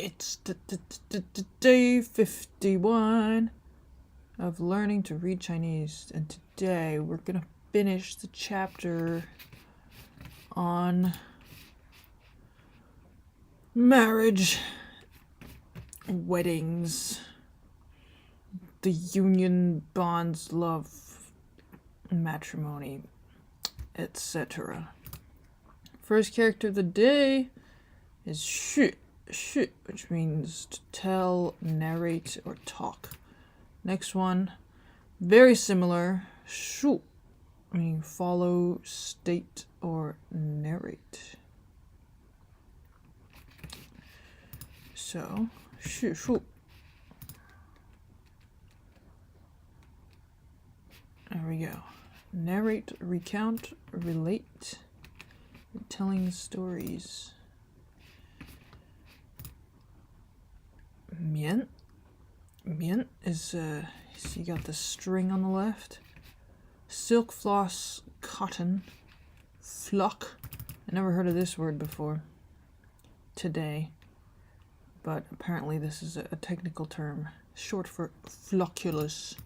It's day 51 of learning to read Chinese, and today we're gonna finish the chapter on marriage, weddings, the union, bonds, love, matrimony, etc. First character of the day is 续, which means to tell, narrate, or talk. Next one, very similar, 述, meaning follow, state, or narrate. So, 叙述. There we go. Narrate, recount, relate, telling stories. 棉 is, so you got the string on the left. Silk, floss, cotton, flock. I never heard of this word before today, but apparently this is a technical term, short for flocculus,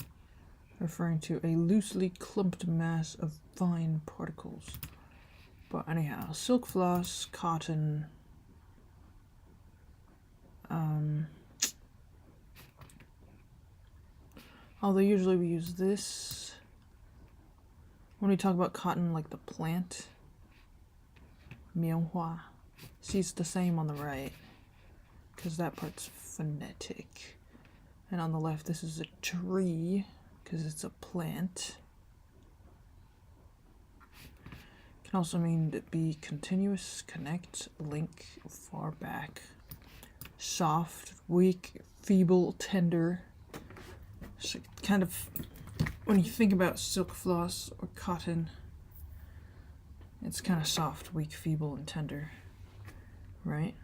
referring to a loosely clumped mass of fine particles. But anyhow, silk, floss, cotton, although usually we use this when we talk about cotton, like the plant, 棉花. See, it's the same on the right, because that part's phonetic. And on the left, this is a tree, because it's a plant. Can also mean to be continuous, connect, link, far back. Soft, weak, feeble, tender. So kind of, when you think about silk, floss, or cotton, it's kind of soft, weak, feeble, and tender, right?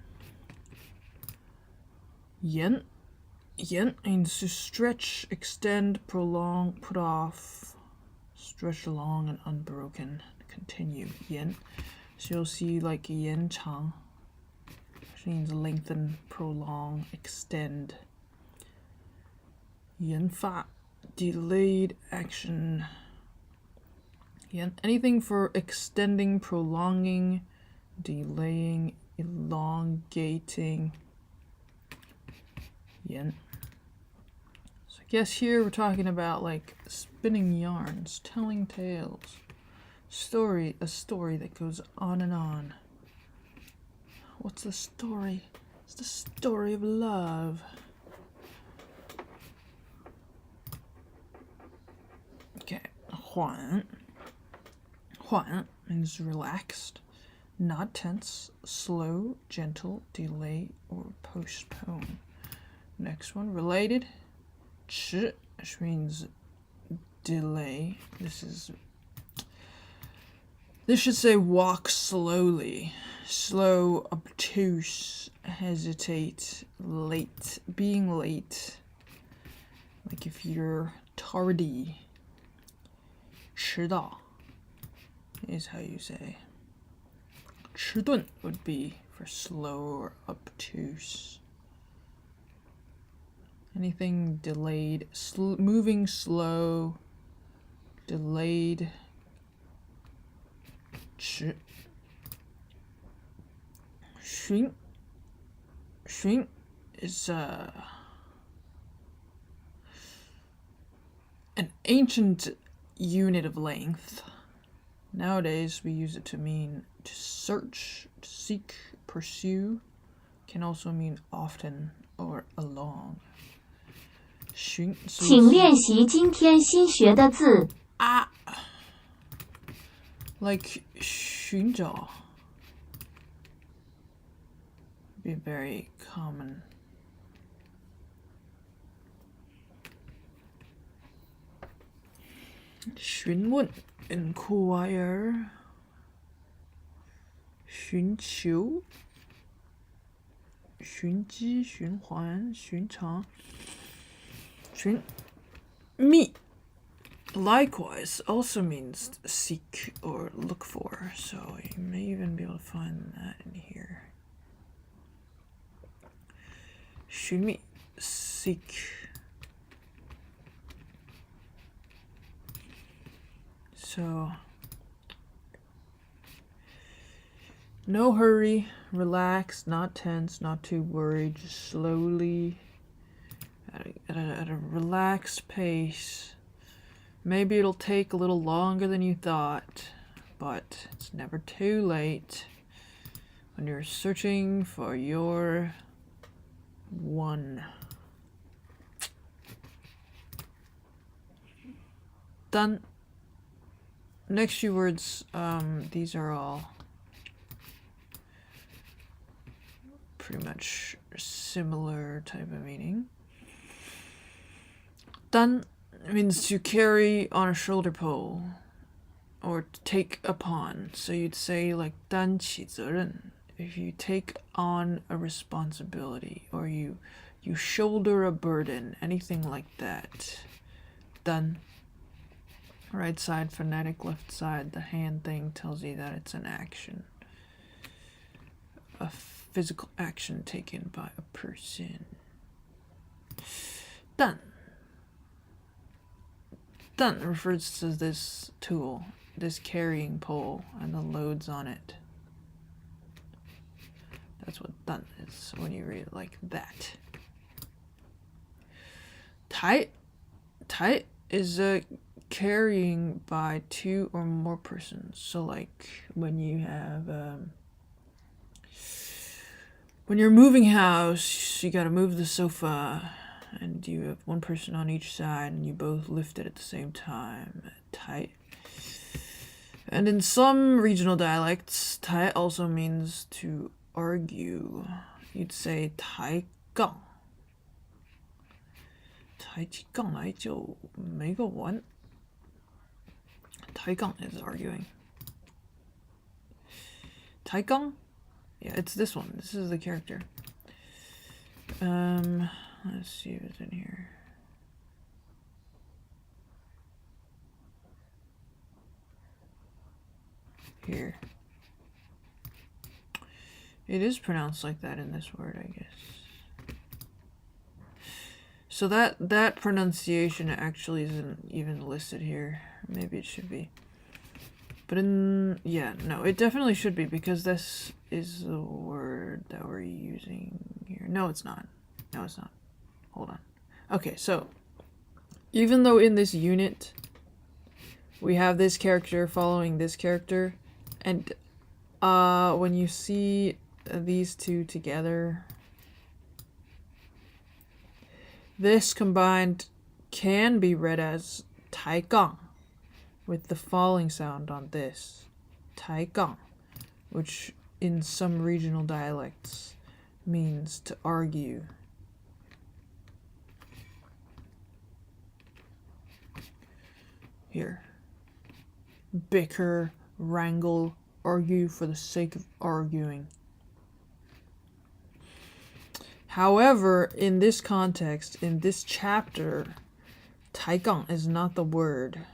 Yen means to stretch, extend, prolong, put off, stretch along and unbroken, continue. Yen. So you'll see like 延长, which means lengthen, prolong, extend. 延发, delayed action. Anything for extending, prolonging, delaying, elongating. Yen. So I guess here we're talking about like spinning yarns, telling tales. A story that goes on and on. What's the story? It's the story of love. Okay, 缓 means relaxed, not tense, slow, gentle, delay, or postpone. Next one, related, 迟, which means delay. This should say walk slowly, slow, obtuse, hesitate, late, being late. Like if you're tardy, 迟到 is how you say. 迟钝 would be for slow or obtuse. Anything delayed, moving slow, delayed. 迟 Xun is an ancient unit of length. Nowadays we use it to mean to search, to seek, pursue. Can also mean often or along. 寻 请练习今天新学的字。 like 寻找 be very common. 询问 inquire. 寻求 寻机循环寻常 meet likewise also means seek or look for, so you may even be able to find that in here. Shumi, seek. So, no hurry, relax, not tense, not too worried, just slowly, at a relaxed pace. Maybe it'll take a little longer than you thought, but it's never too late when you're searching for your one. Done. Next few words, these are all pretty much similar type of meaning. Dan means to carry on a shoulder pole or to take upon. So you'd say like 担起责任 if you take on a responsibility or you shoulder a burden, anything like that. Dan. Right side phonetic, left side the hand thing tells you that it's an action. A physical action taken by a person. Dan. Dan refers to this tool, this carrying pole, and the loads on it. That's what dan is when you read it like that. Tai. Tai is a carrying by two or more persons. So like when you have when you're moving house, you gotta move the sofa and you have one person on each side and you both lift it at the same time. Tai. And in some regional dialects, tai also means to argue. You'd say tai gang. Tai ji gang来就没个完。Tai gang is arguing. Tai gang? Yeah, it's this one. This is the character. Let's see if it's in here. Here. It is pronounced like that in this word, I guess. So that pronunciation actually isn't even listed here. Maybe it should be. But yeah, no, it definitely should be because this is the word that we're using here. No, it's not. No, it's not. Hold on. Okay, so even though in this unit we have this character following this character, and when you see these two together, this combined can be read as 抬杠 with the falling sound on this. 抬杠, which in some regional dialects means to argue. Here. Bicker, wrangle, argue for the sake of arguing. However, in this context, in this chapter, 抬杠 is not the word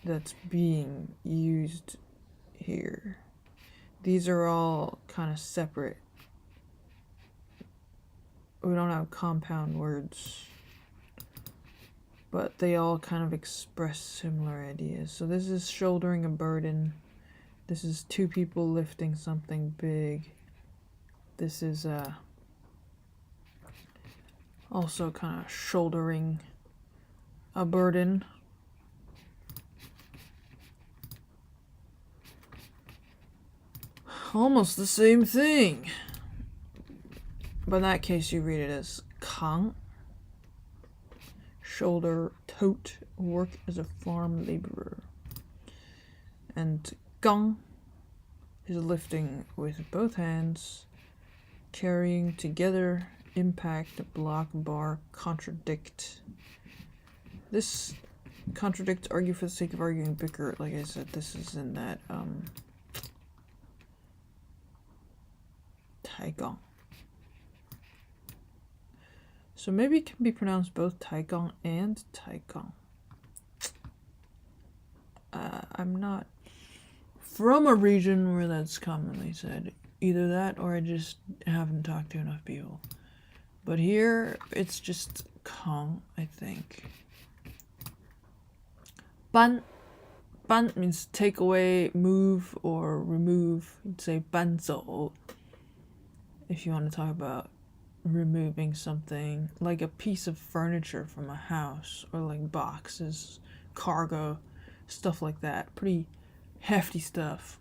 that's being used here. These are all kind of separate. We don't have compound words, but they all kind of express similar ideas. So this is shouldering a burden. This is two people lifting something big. This is also kind of shouldering a burden. Almost the same thing. But in that case, you read it as 扛, shoulder, tote, work as a farm laborer. And 刚 is lifting with both hands, carrying together, impact, block, bar, contradict. This contradict, argue for the sake of arguing, bicker, like I said, this is in that 抬杠. So maybe it can be pronounced both 抬杠 and 抬杠. I'm not from a region where that's commonly said. Either that or I just haven't talked to enough people. But here, it's just kong, I think. Ban. Ban means take away, move, or remove. You'd say 搬走 if you want to talk about removing something, like a piece of furniture from a house, or like boxes, cargo, stuff like that. Pretty hefty stuff.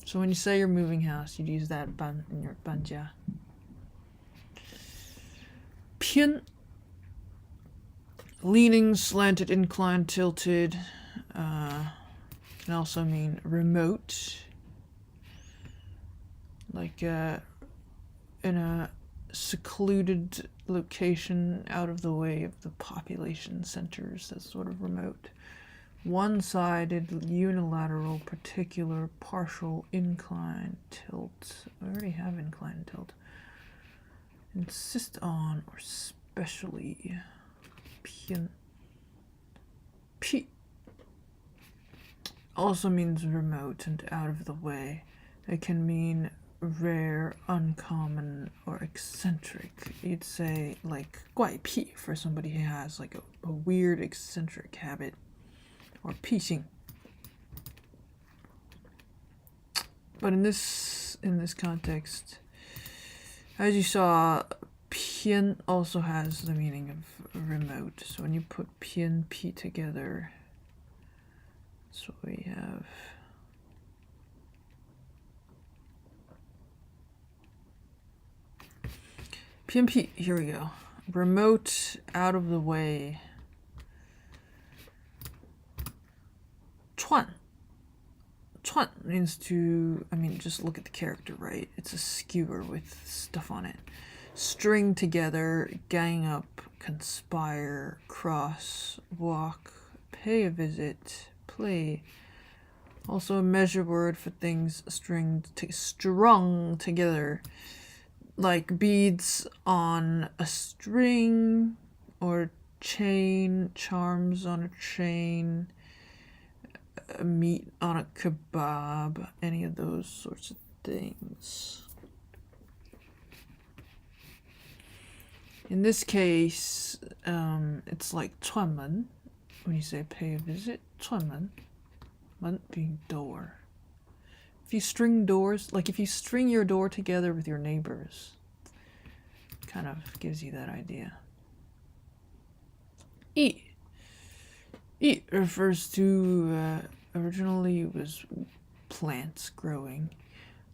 So when you say you're moving house, you'd use that 搬 in your 搬家. 偏 leaning, slanted, inclined, tilted. Can also mean remote. Like in a secluded location out of the way of the population centers. That's sort of remote. One-sided, unilateral, particular, partial, incline, tilt. I already have incline and tilt. Insist on or specially. 偏 P also means remote and out of the way. It can mean rare, uncommon, or eccentric. You'd say like 怪癖 for somebody who has like a weird eccentric habit, or 癖性. But in this context, as you saw, 偏 also has the meaning of remote. So when you put 偏 P together, that's what we have. PMP, here we go. Remote, out of the way. 串 means to, just look at the character, right? It's a skewer with stuff on it. String together, gang up, conspire, cross, walk, pay a visit, play. Also a measure word for things strung together, like beads on a string, or chain, charms on a chain, meat on a kebab, any of those sorts of things. In this case, it's like 串门 when you say pay a visit. 串门 门 being door. If you string doors, like if you string your door together with your neighbors, kind of gives you that idea. 一 refers to, originally it was plants growing.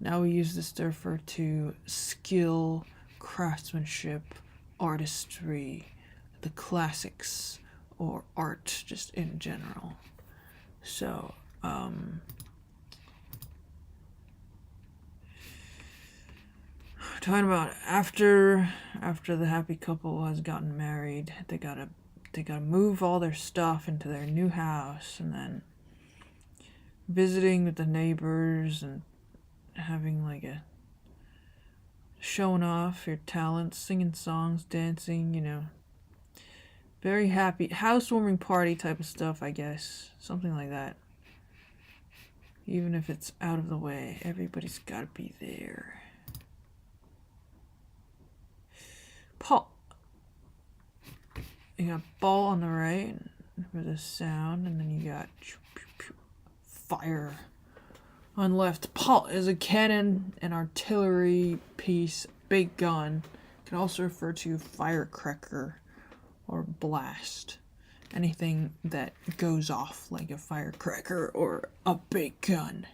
Now we use this to refer to skill, craftsmanship, artistry, the classics, or art just in general. So, talking about after the happy couple has gotten married, they gotta move all their stuff into their new house, and then visiting with the neighbors and having like a showing off your talents, singing songs, dancing, very happy housewarming party type of stuff, I guess, something like that. Even if it's out of the way, everybody's got to be there. Paul. You got ball on the right for the sound, and then you got fire on left. Paul is a cannon, an artillery piece, big gun. Can also refer to firecracker or blast. Anything that goes off like a firecracker or a big gun.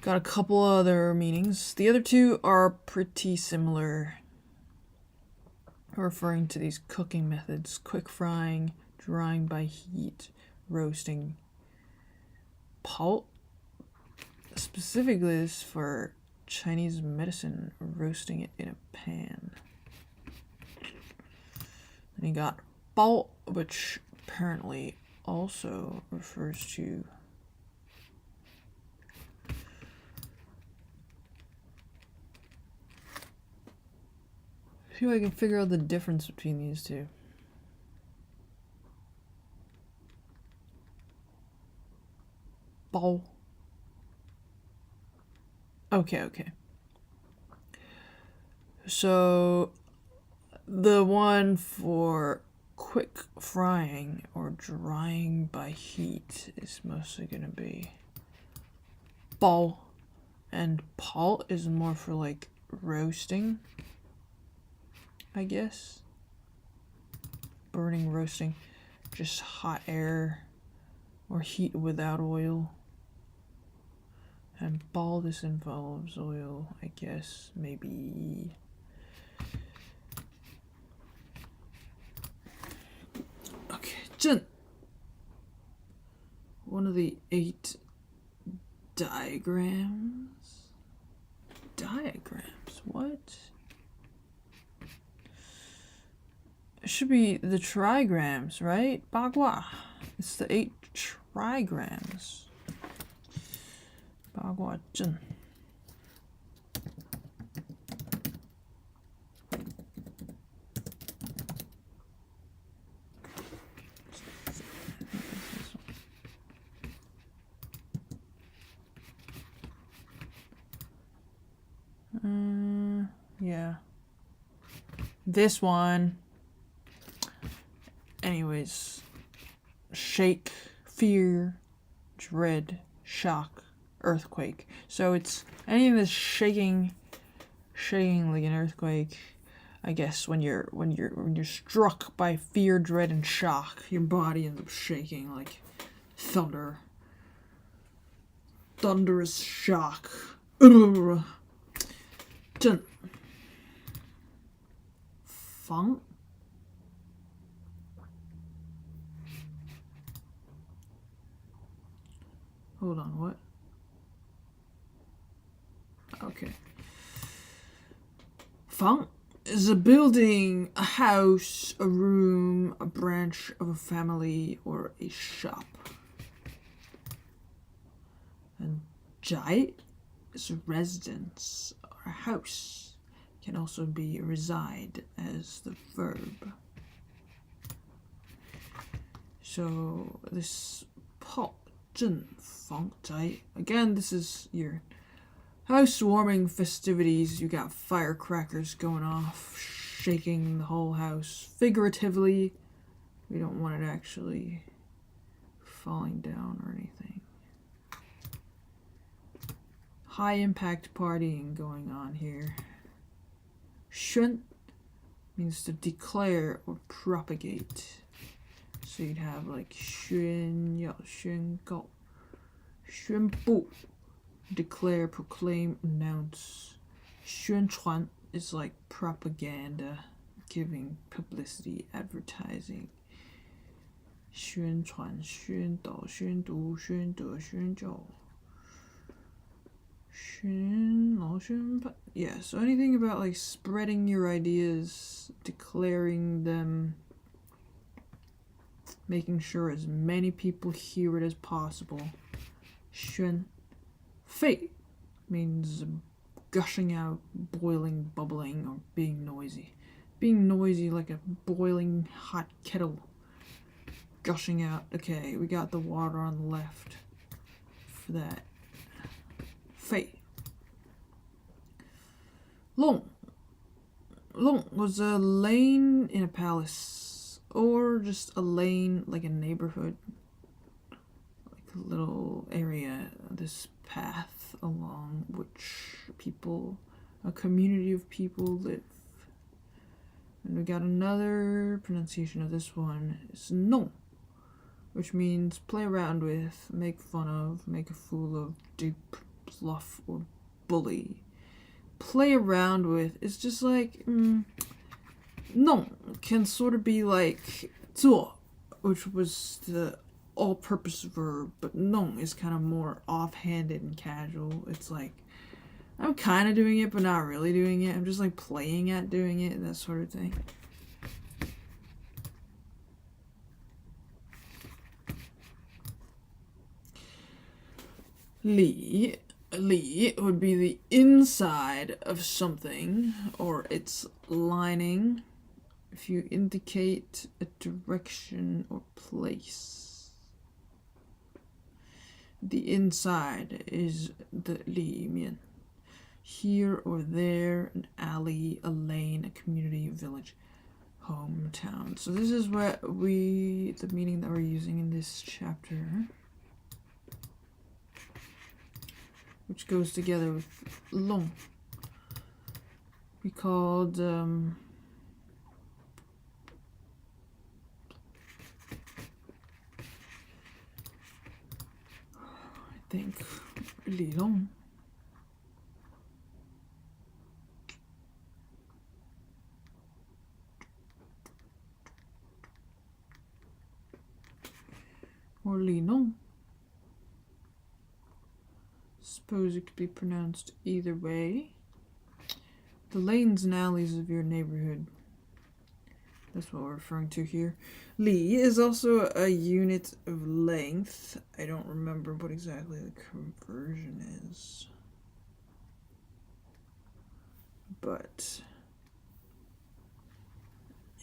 Got a couple other meanings. The other two are pretty similar, referring to these cooking methods: quick frying, drying by heat, roasting. Pao specifically is for Chinese medicine, roasting it in a pan. Then you got bao, which apparently also refers to see if I can figure out the difference between these two. Bao. Okay. So the one for quick frying or drying by heat is mostly gonna be bao, and pao is more for like roasting, I guess. Burning, roasting, just hot air or heat without oil. And bao, this involves oil, I guess, maybe. Okay, 正. One of the 8 diagrams. Diagrams, what? It should be the trigrams, right? 八卦. It's the 8 trigrams. 八卦阵. Yeah. This one. Anyways. Shake, fear, dread, shock, earthquake. So it's any of this shaking like an earthquake. I guess when you're struck by fear, dread, and shock, your body ends up shaking like thunder. Thunderous shock. 震 防 Hold on, what? Okay. 房 is a building, a house, a room, a branch of a family, or a shop. And 宅 is a residence or a house. Can also be reside as the verb. So this 炮阵防宅, again, this is your housewarming festivities. You got firecrackers going off, shaking the whole house. Figuratively, we don't want it actually falling down or anything. High impact partying going on here. 宣 means to declare or propagate. So you'd have like 宣要宣告 宣布 declare, proclaim, announce. 宣传 is like propaganda, giving publicity, advertising. 宣传宣导宣读宣德宣教 yeah, so anything about like spreading your ideas, declaring them, making sure as many people hear it as possible. 宣 沸 means gushing out, boiling, bubbling, or being noisy. Being noisy like a boiling hot kettle. Gushing out. Okay, we got the water on the left for that. 沸 Long. Long was a lane in a palace, or just a lane like a neighborhood, like a little area, this path along which people, a community of people live. And we got another pronunciation of this one. It's non, which means play around with, make fun of, make a fool of, dupe, bluff, or bully. Play around with is just like non can sort of be like 做, which was the all-purpose verb, but non is kind of more offhanded and casual. It's like I'm kind of doing it but not really doing it. I'm just like playing at doing it and that sort of thing. Li would be the inside of something or its lining if you indicate a direction or place. The inside is the 里面. here or there, an alley, a lane, a community, a village, hometown. So this is what the meaning that we're using in this chapter, which goes together with long. We called I think really long. Or Linon. Suppose it could be pronounced either way. The lanes and alleys of your neighborhood. That's what we're referring to here. Li is also a unit of length. I don't remember what exactly the conversion is. But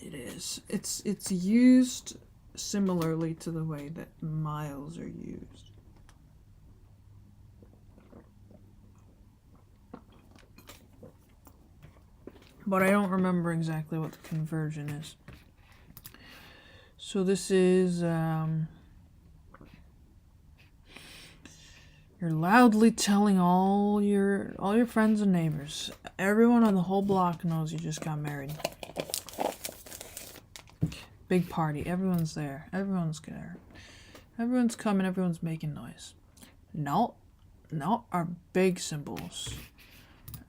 it is. It's used similarly to the way that miles are used. But I don't remember exactly what the conversion is. So this is you're loudly telling all your friends and neighbors. Everyone on the whole block knows you just got married. Big party. Everyone's there. Everyone's there. Everyone's coming. Everyone's making noise. No are big symbols.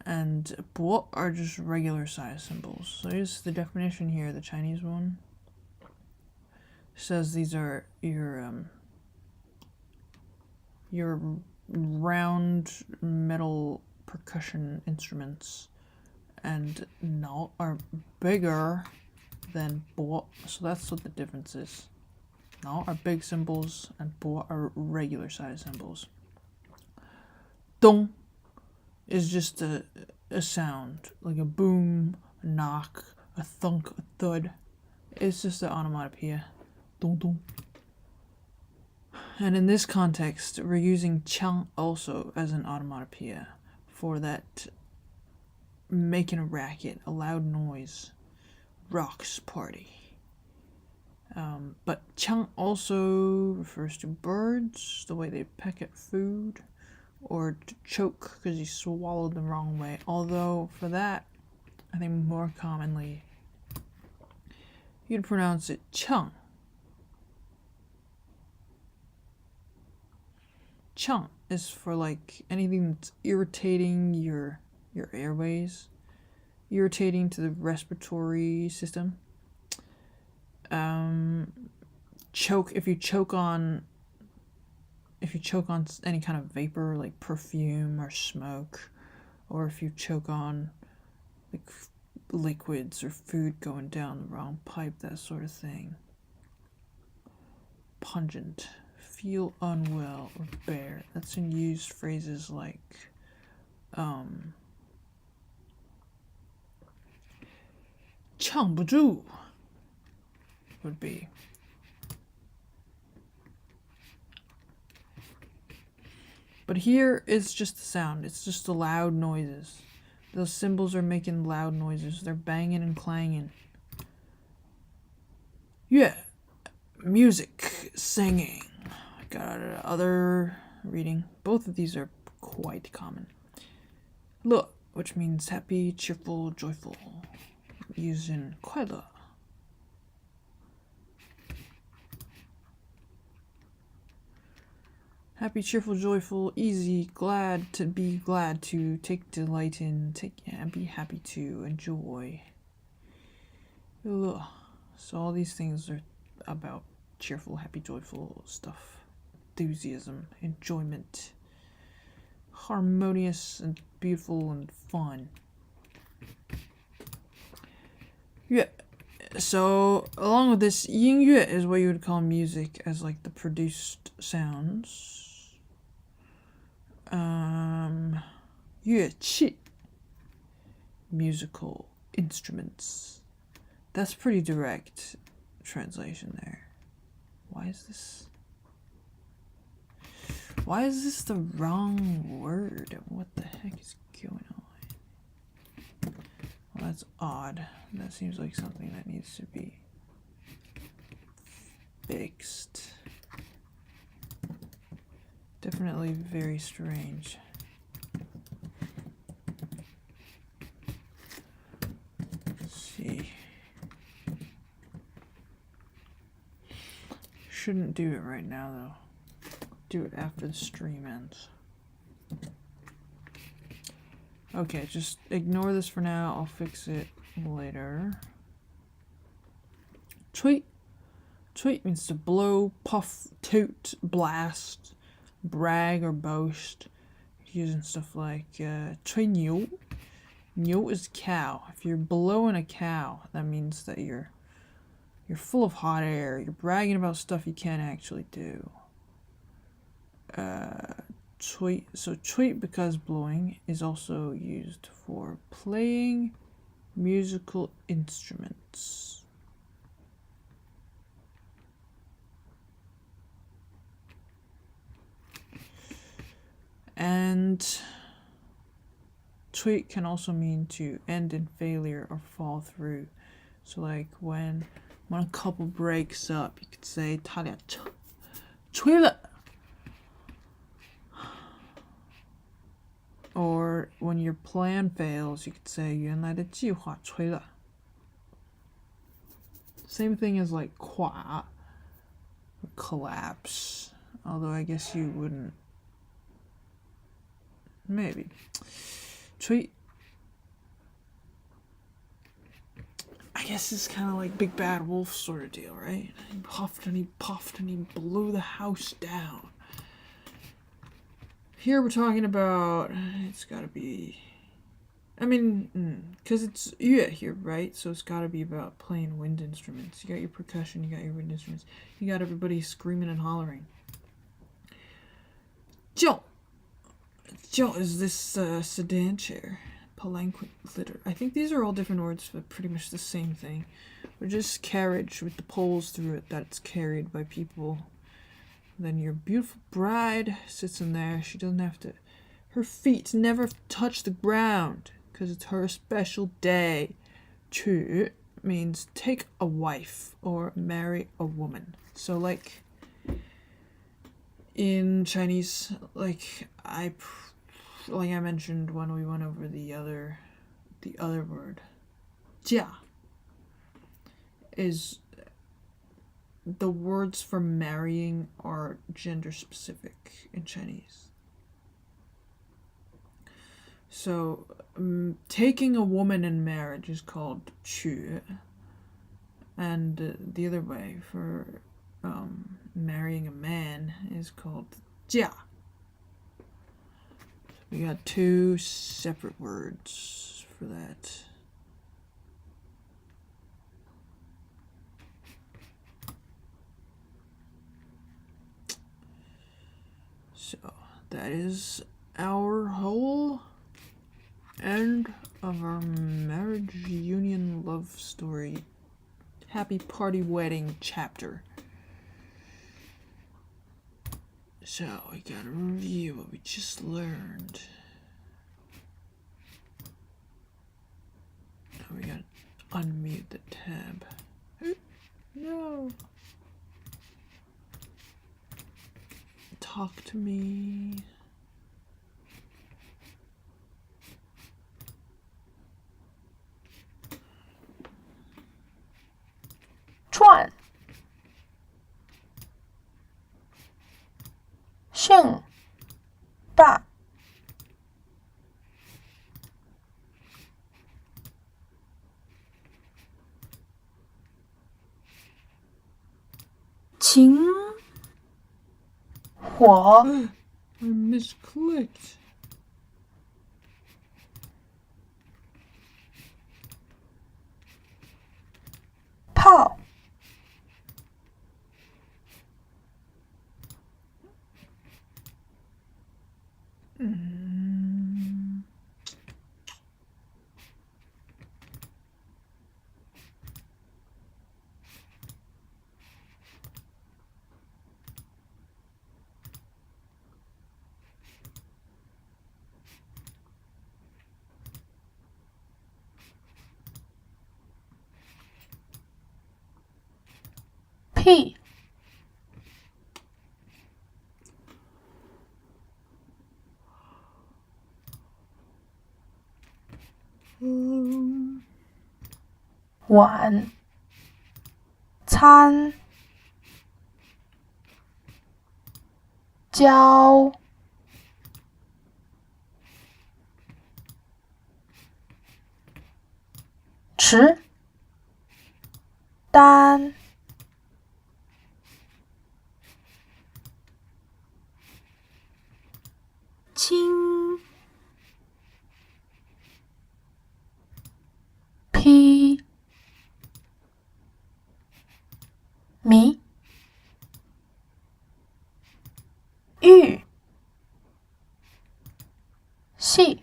And bo are just regular size symbols. So here's the definition here, the Chinese one. It says these are your round metal percussion instruments, and no are bigger than bo. So that's what the difference is. No are big symbols and bo are regular size symbols. Dong is just a sound, like a boom, a knock, a thunk, a thud. It's just an onomatopoeia. Dong dong. And in this context, we're using chang also as an onomatopoeia for that making a racket, a loud noise, rocks party. But chang also refers to birds, the way they peck at food, or to choke because you swallowed the wrong way. Although for that, I think more commonly you'd pronounce it chang. Chang is for like anything that's irritating your airways, irritating to the respiratory system. Choke, if you choke on any kind of vapor like perfume or smoke, or if you choke on like liquids or food going down the wrong pipe, that sort of thing. Pungent, feel unwell or bare. That's in used phrases like "撑不住" would be. But here it's just the sound. It's just the loud noises. Those symbols are making loud noises. They're banging and clanging. Yeah, music, singing. Got other reading. Both of these are quite common. Le, which means happy, cheerful, joyful. Used in 快乐. Happy, cheerful, joyful, easy, glad to be glad to, take delight in, be happy to, enjoy. Ugh. So all these things are about cheerful, happy, joyful stuff. Enthusiasm, enjoyment, harmonious and beautiful and fun. Yeah. So along with this, 音乐 is what you would call music, as like the produced sounds. 乐器, musical instruments. That's pretty direct translation there. Why is this the wrong word? What the heck is going on? That's odd. That seems like something that needs to be fixed. Definitely very strange. Let's see. Shouldn't do it right now though. Do it after the stream ends. Okay, just ignore this for now. I'll fix it later. Tweet. Tweet means to blow, puff, toot, blast, brag, or boast. Using stuff like "吹牛." "牛" is cow. If you're blowing a cow, that means that you're full of hot air. You're bragging about stuff you can't actually do. Tweet. So tweet, because blowing, is also used for playing musical instruments. And tweet can also mean to end in failure or fall through. So like when a couple breaks up, you could say 他俩吹了. Or when your plan fails, you could say 原来的计划吹了. Same thing as like 垮 or collapse. Although I guess you wouldn't. Maybe. Tweet. I guess it's kind of like Big Bad Wolf sort of deal, right? He puffed and he puffed and he blew the house down. Here we're talking about, it's got to be, I mean, because it's yue here, right? So it's got to be about playing wind instruments. You got your percussion, you got your wind instruments. You got everybody screaming and hollering. 轿. 轿 is this sedan chair. Palanquin litter. I think these are all different words for pretty much the same thing. But just carriage with the poles through it that's carried by people. Then your beautiful bride sits in there. She doesn't have to, her feet never touch the ground because it's her special day. 娶 means take a wife or marry a woman. So like in Chinese, like I mentioned when we went over the other word, 嫁 is, the words for marrying are gender specific in Chinese. So taking a woman in marriage is called 娶, and the other way for marrying a man is called 嫁. We got two separate words for that. So that is our whole end of our marriage union love story happy party wedding chapter. So we gotta review what we just learned. Now we gotta unmute the tab. No. Talk to me. Chuan. 盛大 秦火 I misclicked. 炮屁晚餐交迟单亲批米玉细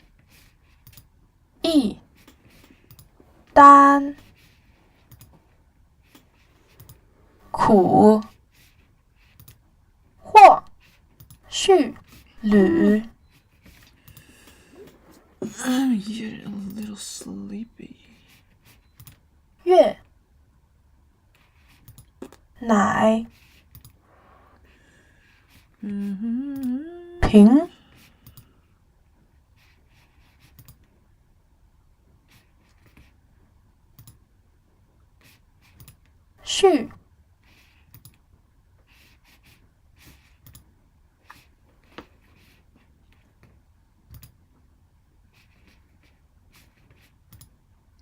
一单苦或序履 I'm getting a little sleepy. 月奶平序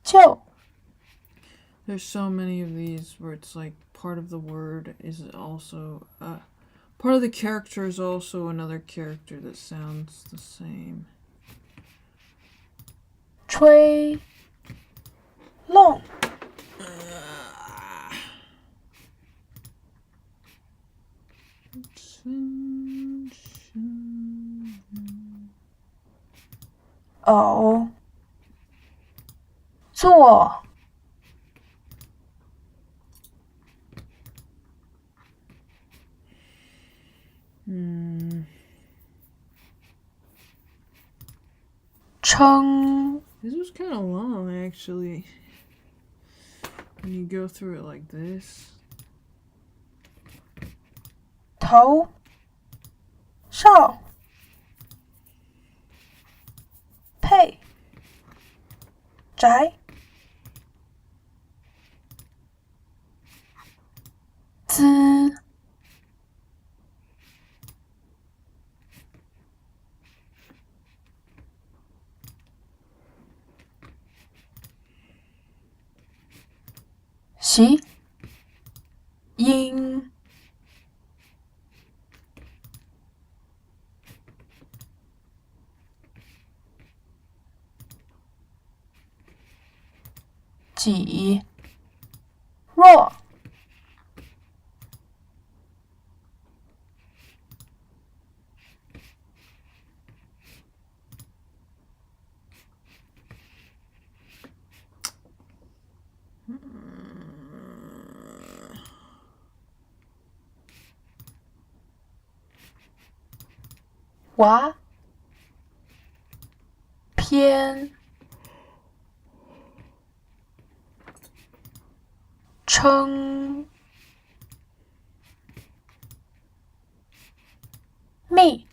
就 There's so many of these where it's like part of the word is also part of the character is also another character that sounds the same. 吹弄偶做称 This was kind of long, actually. When you go through it like this. 头少配宅资习音己若娃偏称密